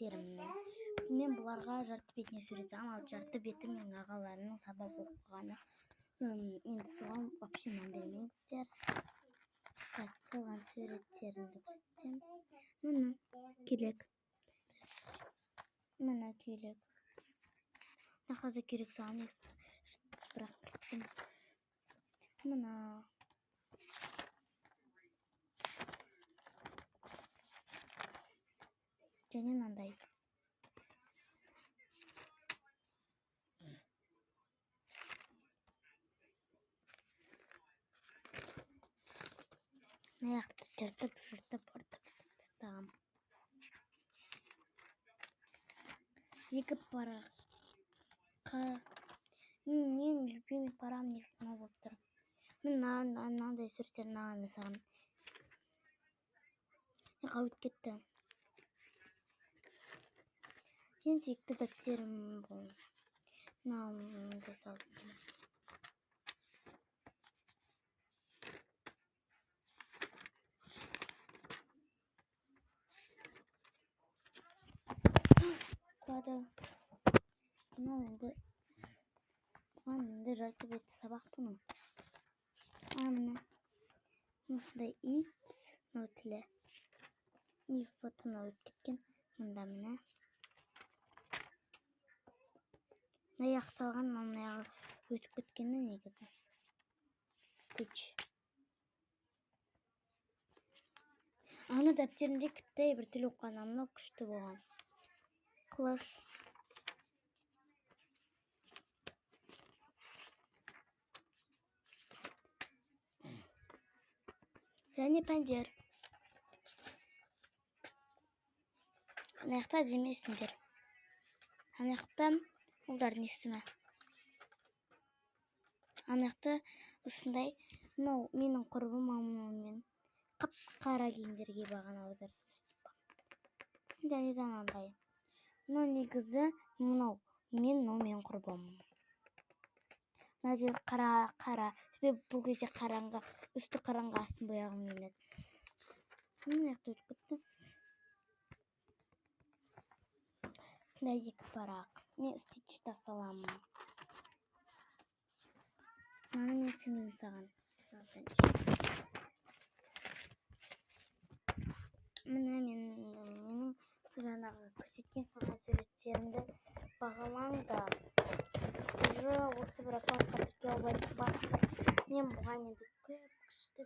дәптерімнен. Мен бұларға жарты бетіне сурет салам, ал жарты беті менің ағаларымның сабақ оқығаны. Енді соған вообще мән бермеңіздер. Салған суреттерімді көрсетсем. Міне көйлек. Міне көйлек. Нақада көйлек салам, бірақ кірттім. Міне. Және мынандай. Аяқты жыртып ұртып тастағам. Екі параққа менің любимый парам негізі мынау болып тұр. Мен мынандай суреттерді мынаған жасағам. Қауып кетті. Ең сүйікті дәптерім бұл. Мынандай салдым. Құлады. Бұған енді жарты бетті сабақ бұның. Мына осындай ит, мынау тілі. И потом өтіп кеткен. Мұнда мына. Аяқ салған, аяғы өтіп кеткені негізі. Стич. Ана дәптерімде кіттай бір тіл оқыған, мынау күшті болған. Қылыш. Және пәндер. Аяқта демесіңдер. Аяқта олдардың есімі. Аяқта осындай, мынау менің құрбым мамаммен қап-қара киімдерге бағана ауызарсыз. Және де анандай. Мынау негізі менің құрбым. Мына жер қара. Себебі бұл кезде қараңғы, үсті қараңғы, астын бояғым келмеді. Аяқты өтіп кетті. Осындай екі парақ. Мен стичті саламын. Мынаны мен сіңлім саған. Міне менің жаңағы көрсеткен саған суреттерімді бағалаңдар. Уже осы бір аккаунтқа тіркеу басып. Мен бұған енді көп күшті